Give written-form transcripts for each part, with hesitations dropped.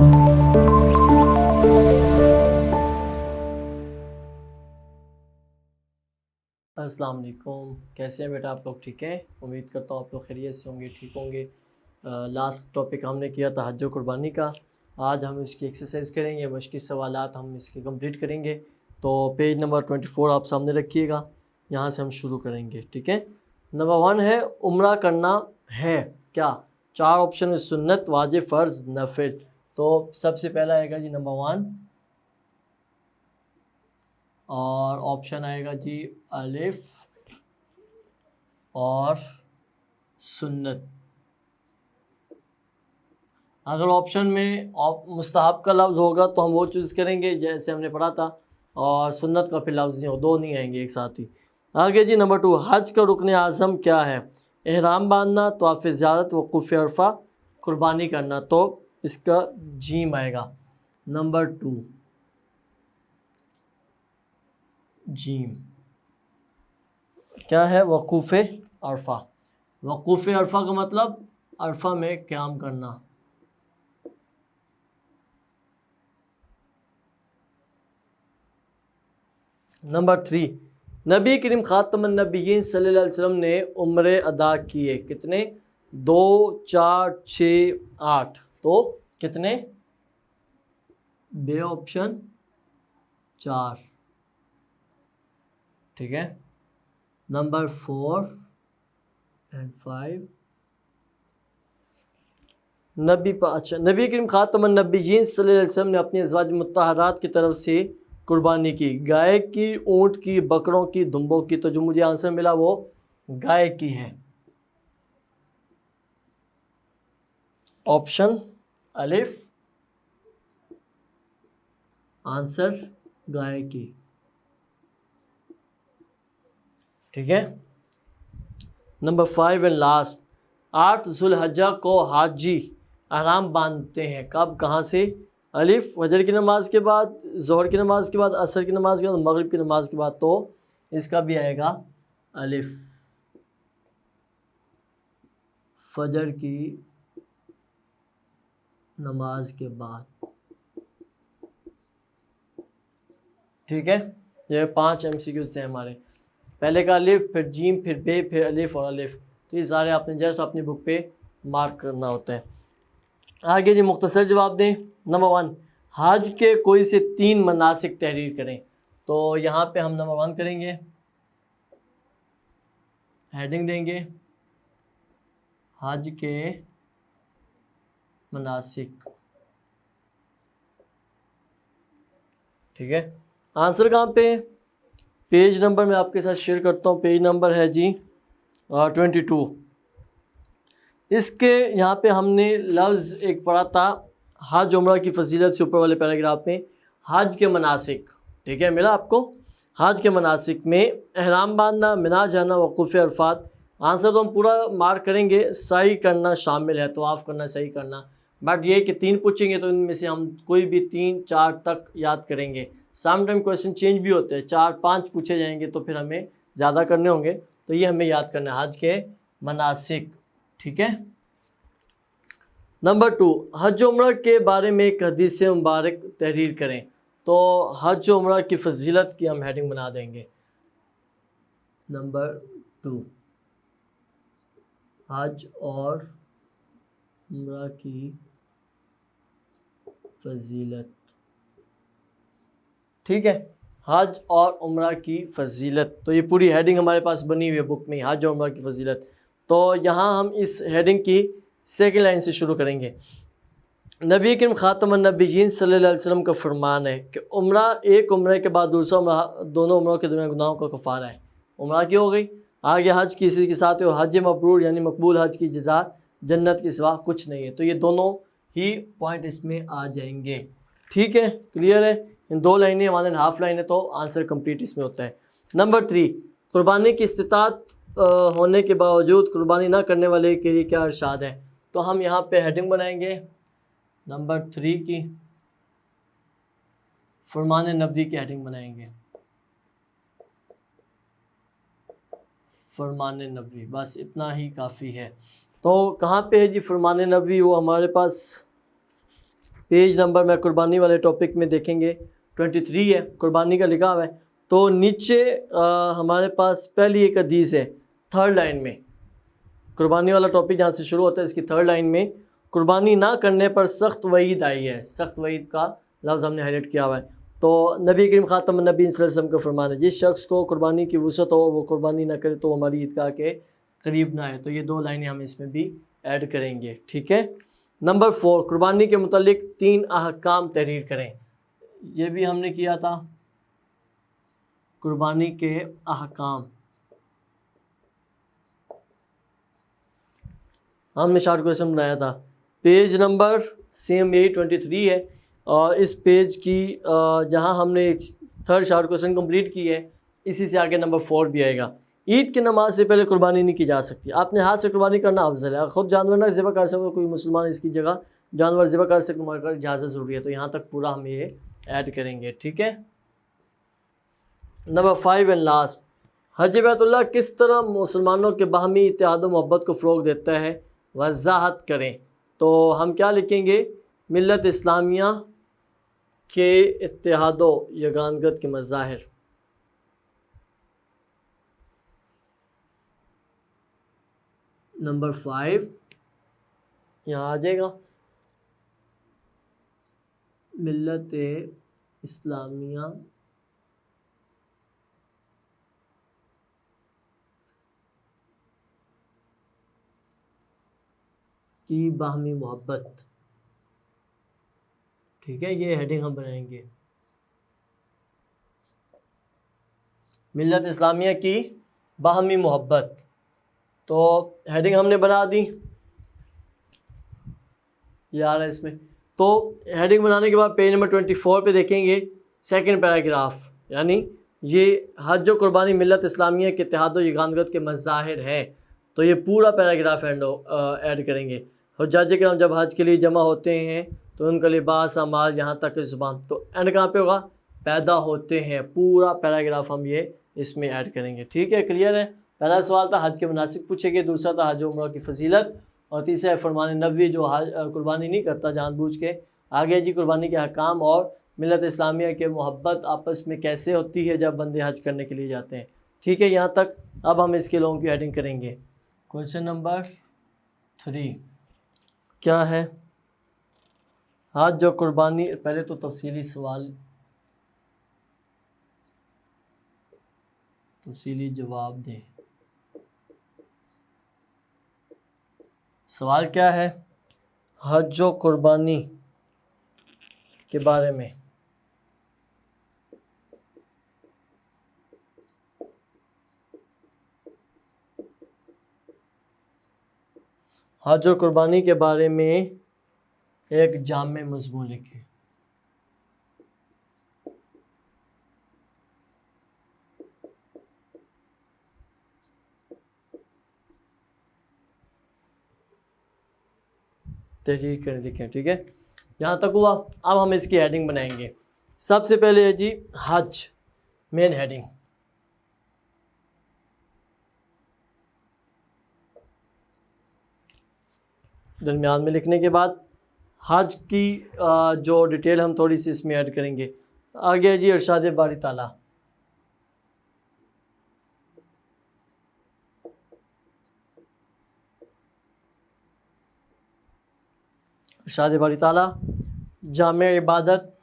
अस्सलाम वालेकुम, कैसे हैं बेटा आप लोग? ठीक हैं, उम्मीद करता हूँ आप लोग खैरियत से होंगे, ठीक होंगे। लास्ट टॉपिक हमने किया था हज कुर्बानी का। आज हम इसकी एक्सरसाइज करेंगे, मश्की सवालात हम इसके कंप्लीट करेंगे। तो पेज नंबर 24 आप सामने रखिएगा, यहाँ से हम शुरू करेंगे। ठीक है, नंबर 1 है उम्रा करना है क्या? 4 ऑप्शन में सुन्नत, वाजिब, फ़र्ज़, नफिल। तो सबसे पहला आएगा जी नंबर 1 और ऑप्शन आएगा जी अलिफ और सुन्नत। अगर ऑप्शन में मुस्तहब का लफ्ज़ होगा तो हम वो चूज़ करेंगे जैसे हमने पढ़ा था, और सुन्नत का फिर लफ्ज़ नहीं हो, दो नहीं आएंगे एक साथ ही। आगे जी नंबर 2, हज का रुकन आज़म क्या है? एहराम बांधना, तवाफ़ ज़ियारत, वक़ूफ़ अरफ़ा, कुर्बानी करना। तो इसका जीम आएगा, नंबर 2 जीम। क्या है? वक़ूफ़ अरफ़ा। वक़ूफ़ अरफ़ा का मतलब अरफ़ा में क़याम करना। नंबर 3, नबी करीम ख़ातमुन नबिय्यीन सल्लल्लाहु अलैहि वसल्लम ने उम्रे अदा किए कितने? 2, 4, 6, 8। तो कितने? B option 4। ठीक है, नंबर 4 एंड 5 अच्छा, नबी करीम ख़ातमुन नबिय्यीन सल्लल्लाहु अलैहि वसल्लम ने अपनी अज़वाज मुत्तहरात की तरफ से कुर्बानी की, गाय की, ऊँट की, बकरों की, दुम्बों की। तो जो मुझे आंसर मिला वो गाय की है, ऑप्शन अलिफ, आंसर गाय की। ठीक है, नंबर 5 एंड लास्ट, 8 ज़ुल्हज्जा को हाजी अहराम बांधते हैं कब, कहाँ से? अलिफ फजर की नमाज के बाद, ज़ोहर की नमाज के बाद, असर की नमाज के बाद, मगरिब की नमाज के बाद। तो इसका भी आएगा अलिफ, फजर की नमाज के बाद। ठीक है, ये 5 MCQs थे हमारे। पहले का अलिफ, फिर जीम, फिर बे, फिर अलिफ और अलिफ। तो ये सारे आपने जस्ट अपनी बुक पे मार्क करना होता है। आगे जी मुख्तसर जवाब दें। नंबर 1, हज के कोई से 3 मनासिक तहरीर करें। तो यहाँ पे हम नंबर 1 करेंगे, हेडिंग देंगे हज के मनासिक। ठीक है, आंसर कहाँ पे? पेज नंबर मैं आपके साथ शेयर करता हूँ, पेज नंबर है जी 22। इसके यहाँ पे हमने लफ्ज़ एक पढ़ा था हज उम्रा की फजीलत से, ऊपर वाले पैराग्राफ में हज के मनासिक। ठीक है, मिला आपको? हज के मनासिक में एहराम बांधना, मिना जाना, वक़ूफ़ अरफात। आंसर तो हम पूरा मार्क करेंगे, सही करना शामिल है, तवाफ़ करना, सही करना। बट ये कि 3 पूछेंगे तो इनमें से हम कोई भी 3, 4 तक याद करेंगे। सम टाइम क्वेश्चन चेंज भी होते हैं, 4, 5 पूछे जाएंगे तो फिर हमें ज़्यादा करने होंगे। तो ये हमें याद करना है, हज के मनासिक। ठीक है, नंबर 2, हज उम्रा के बारे में एक हदीस मुबारक तहरीर करें। तो हज उम्रा की फजीलत की हम हेडिंग बना देंगे, नंबर 2 हज और उम्रा की फजीलत। ठीक है, हज और उम्रा की फजीलत। तो ये पूरी हेडिंग हमारे पास बनी हुई है बुक में, हज और उम्रा की फजीलत। तो यहाँ हम इस हेडिंग की सेकेंड लाइन से शुरू करेंगे। नबी करीम ख़ातमुन नबिय्यीन सल्लल्लाहु अलैहि वसल्लम का फरमान है कि उम्रा, एक उम्रे के बाद दूसरा उम्रा, दोनों उम्रों के दरमियान गुनाहों का कफ़ारा है। उम्रा की हो गई, आगे हज की, इसी के साथ हज मबरूर यानी मकबूल हज की जज़ा जन्नत के सिवा कुछ नहीं है। तो ये दोनों ही पॉइंट इसमें आ जाएंगे। ठीक है, क्लियर है? इन 2 लाइनें 1.5 लाइन है, तो आंसर कंप्लीट इसमें होता है। नंबर 3, कुर्बानी की इस्तिताअत होने के बावजूद कुर्बानी ना करने वाले के लिए क्या इरशाद है? तो हम यहाँ पे हेडिंग बनाएंगे नंबर 3 की, फरमान नबी की हेडिंग बनाएंगे, फरमान नबी। बस इतना ही काफ़ी है। तो कहाँ पे है जी फरमान नबी? वो हमारे पास पेज नंबर में कुर्बानी वाले टॉपिक में देखेंगे 23 है, कुर्बानी का लिखा हुआ है। तो नीचे हमारे पास पहली एक हदीस है, थर्ड लाइन में कुर्बानी वाला टॉपिक जहाँ से शुरू होता है, इसकी थर्ड लाइन में कुर्बानी ना करने पर सख्त वईद आई है। सख्त वईद का लफ्ज़ हमने हाईलाइट किया हुआ है। तो नबी करीम ख़ातमुन नबी सल्लल्लाहु अलैहि वसल्लम का फरमान है, जिस शख्स को कुर्बानी की वुसअत हो वो कुर्बानी ना करे तो हमारी ईदगाह के करीब ना आए। तो ये 2 लाइनें हम इसमें भी ऐड करेंगे, ठीक है। नंबर 4, कुर्बानी के मुतालिक 3 अहकाम तहरीर करें। ये भी हमने किया था, कुर्बानी के अहकाम हमने शार्ट क्वेश्चन बनाया था। पेज नंबर सेम यही 23 है और इस पेज की जहाँ हमने एक थर्ड शार्ट क्वेश्चन कंप्लीट की है, इसी से आगे नंबर 4 भी आएगा। ईद की नमाज से पहले कुर्बानी नहीं की जा सकती। आपने हाथ से कुर्बानी करना अफजल है। ख़ुद जानवर ना ज़िबा कर सको, कोई मुसलमान इसकी जगह जानवर ज़िबा कर सके, मगर इजाज़त ज़रूरी है। तो यहाँ तक पूरा हम ये ऐड करेंगे, ठीक है। नंबर 5 एंड लास्ट, हज बैतुल्लाह किस तरह मुसलमानों के बाहमी इत्तेहाद व मोहब्बत को फ़रोग़ देता है, वज़ाहत करें। तो हम क्या लिखेंगे, मिल्लत इस्लामिया के इत्तेहाद व यगानगत के मज़ाहिर। नंबर 5 यहाँ आ जाएगा, मिल्लत इस्लामिया की बाहमी मोहब्बत, ठीक है। ये हेडिंग हम बनाएंगे, मिल्लत इस्लामिया की बाहमी मोहब्बत। तो हेडिंग हमने बना दी यार इसमें। तो हेडिंग बनाने के बाद पेज नंबर 24 पे देखेंगे सेकंड पैराग्राफ, यानी ये हज व कुर्बानी मिल्लत इस्लामिया के इत्तेहाद व यगानगत के मज़ाहिर हैं। तो ये पूरा पैराग्राफ ऐड करेंगे। हुज्जाज किराम जब हज के लिए जमा होते हैं तो उनका लिबास, अमाल, यहाँ तक ज़ुबान, तो एंड कहाँ पे होगा, पैदा होते हैं। पूरा पैराग्राफ हम ये इसमें ऐड करेंगे, ठीक है। क्लियर है। पहला सवाल था हज के मनासिक पूछे गए, दूसरा था हज उम्रा की फजीलत, और तीसरा है फरमान नबी जो हज कुर्बानी नहीं करता जानबूझ के। आगे जी कुर्बानी के हकाम और मिल्लत इस्लामिया के मोहब्बत आपस में कैसे होती है जब बंदे हज करने के लिए जाते हैं, ठीक है। यहाँ तक अब हम इसके लोगों की हेडिंग करेंगे। क्वेश्चन नंबर 3 क्या है, हज जो कुर्बानी, पहले तो तफसीली सवाल, तफसीली जवाब दें। सवाल क्या है, हज व कुर्बानी के बारे में। हज व कुर्बानी के बारे में एक जामे मज़मून लिखे। तहरीर कर लिखें, ठीक है। यहाँ तक हुआ। अब हम इसकी हेडिंग बनाएंगे। सबसे पहले है जी हज, मेन हेडिंग। दरमियान में लिखने के बाद हज की जो डिटेल हम थोड़ी सी इसमें ऐड करेंगे। आगे है जी इरशाद बारी ताला। इरशाद बारी ताला, जामे इबादत,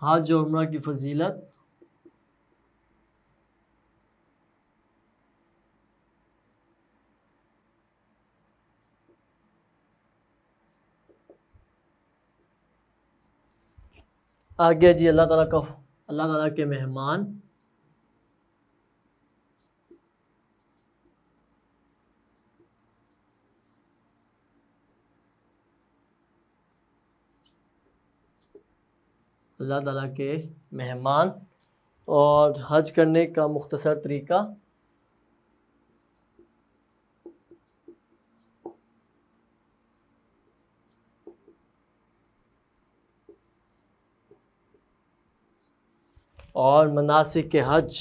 हज और उम्रा की फजीलत, आगे जी अल्लाह ताला के मेहमान, अल्लाह ताला के मेहमान, और हज करने का मुख्तसर तरीका, और मनासिक के हज।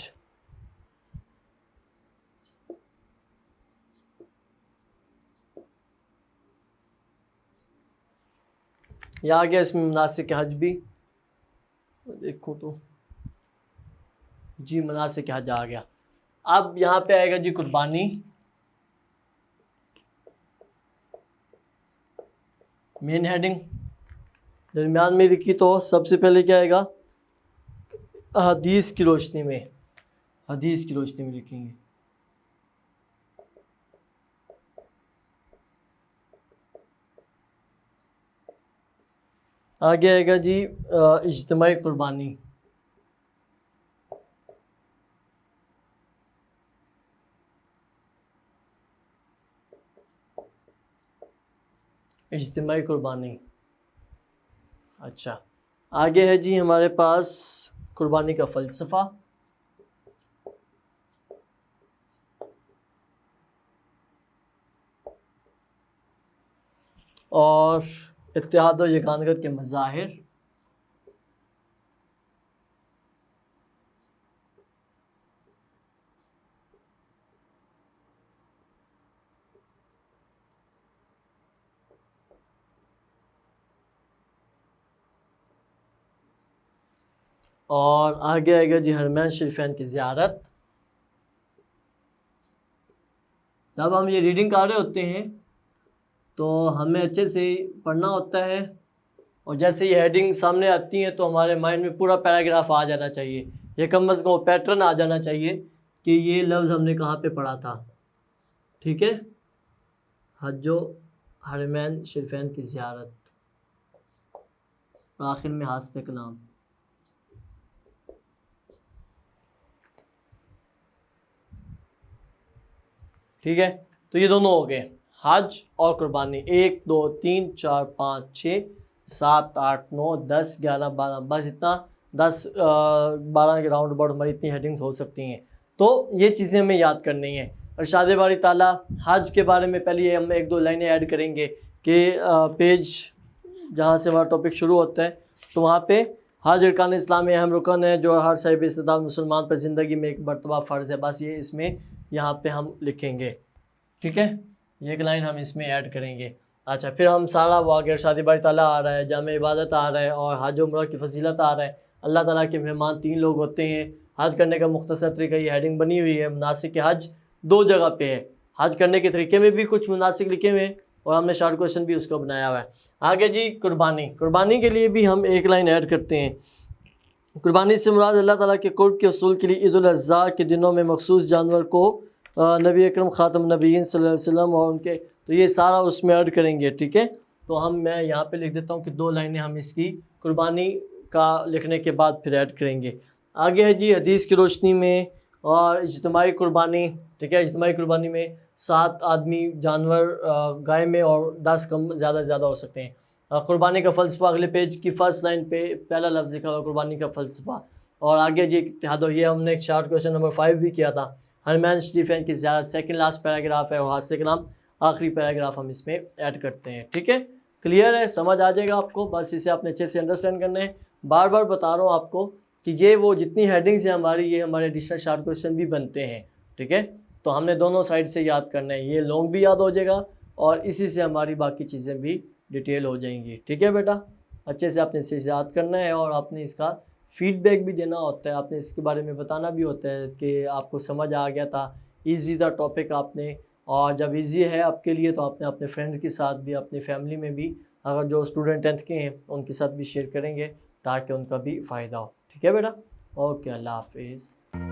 ये आ गया इसमें मनासिक हज भी, देखो तो जी मनासिक हज आ गया। अब यहाँ पे आएगा जी कुर्बानी, मेन हेडिंग दरमियान में लिखी तो सबसे पहले क्या आएगा, हदीस की रोशनी में, हदीस की रोशनी में लिखेंगे। आगे आएगा जी इज्तिमाई कुर्बानी, इज्तिमाई कुर्बानी। अच्छा, आगे है जी हमारे पास कुर्बानी का फ़लसफ़ा, और इत्तेहाद व यगानगत के मज़ाहिर, और आगे आएगा जी हरमैन शरीफैन की ज़ियारत। जब हम ये रीडिंग कर रहे होते हैं तो हमें अच्छे से पढ़ना होता है, और जैसे ये हेडिंग सामने आती है तो हमारे माइंड में पूरा पैराग्राफ आ जाना चाहिए, ये कम अज़ कम पैटर्न आ जाना चाहिए कि ये लफ्ज़ हमने कहाँ पे पढ़ा था। ठीक है, हज्जो हरमैन शरीफैन की ज़ियारत, आखिर में हासने कलाम। ठीक है, तो ये दोनों हो गए, हज और कुर्बानी। 1 2 3 4 5 6 7 8 9 10 11 12, बस इतना 10 12 के राउंड अबाउट हमारी इतनी हेडिंग्स हो सकती हैं। तो ये चीज़ें हमें याद करनी है। इरशाद बारी ताला हज के बारे में पहले हम 1 2 लाइनें ऐड करेंगे कि पेज जहाँ से हमारा टॉपिक शुरू होता है तो वहाँ पे हज अरकान इस्लाम में अहम रुकन है जो हर साहिब इस्तेदाद मुसलमान पर ज़िंदगी में एक मरतबा फ़र्ज़ है। बस ये इसमें यहाँ पे हम लिखेंगे। ठीक है, ये एक लाइन हम इसमें ऐड करेंगे। अच्छा, फिर हम सारा वाक़या शादी बारी ताला आ रहा है, जामे इबादत आ रहा है, और हज उम्रा की फजीलत आ रहा है। अल्लाह ताला के मेहमान 3 लोग होते हैं। हज करने का मुख्तसर तरीका, ये हेडिंग बनी हुई है, मुनासिक हज 2 जगह पे है। हज करने के तरीके में भी कुछ मुनासिक लिखे हुए हैं और हमने शॉर्ट क्वेश्चन भी उसका बनाया हुआ है। आगे जी कुर्बानी, कुर्बानी के लिए भी हम एक लाइन ऐड करते हैं। कुर्बानी से मुराद अल्लाह ताला के कुर्ब के असूल के लिए ईद उल अज़हा के दिनों में मखसूस जानवर को नबी अकरम ख़ातम नबीयीन सल्लल्लाहु अलैहि वसल्लम और उनके, तो ये सारा उसमें ऐड करेंगे। ठीक है, तो मैं यहाँ पे लिख देता हूँ कि 2 लाइनें हम इसकी कुर्बानी का लिखने के बाद फिर ऐड करेंगे। आगे है जी हदीस की रोशनी में और इज्तिमाई कुर्बानी। ठीक है, इज्तिमाई कुर्बानी में 7 आदमी जानवर गाय में और 10 कम ज़्यादा हो सकते हैं। कुर्बानी का फ़लसफ़ा अगले पेज की फ़र्स्ट लाइन पे पहला लफ्ज़ लिखा हुआ कुर्बानी का फ़लसफ़ा। और आगे जी इत्तेहाद, ये हमने एक शॉर्ट क्वेश्चन नंबर 5 भी किया था। हरमैन शरीफैन की ज़ियारत सेकंड लास्ट पैराग्राफ है और हासिल कलाम आखिरी पैराग्राफ हम इसमें ऐड करते हैं। ठीक है, क्लियर है, समझ आ जाएगा आपको। बस इसे आपने अच्छे से अंडरस्टैंड करना है। बार बार बता रहा हूँ आपको कि ये वो जितनी हेडिंग्स हैं हमारी, ये हमारे एडिशनल शॉर्ट क्वेश्चन भी बनते हैं। ठीक है, तो हमने दोनों साइड से याद करना है, ये लॉन्ग भी याद हो जाएगा और इसी से हमारी बाकी चीज़ें भी डिटेल हो जाएंगी। ठीक है बेटा, अच्छे से आपने इसे याद करना है और आपने इसका फीडबैक भी देना होता है, आपने इसके बारे में बताना भी होता है कि आपको समझ आ गया था, इजी था टॉपिक आपने। और जब इजी है आपके लिए तो आपने अपने फ्रेंड्स के साथ भी, अपनी फैमिली में भी, अगर जो स्टूडेंट 10th के हैं उनके साथ भी शेयर करेंगे ताकि उनका भी फ़ायदा हो। ठीक है बेटा, ओके, अल्लाह हाफिज़।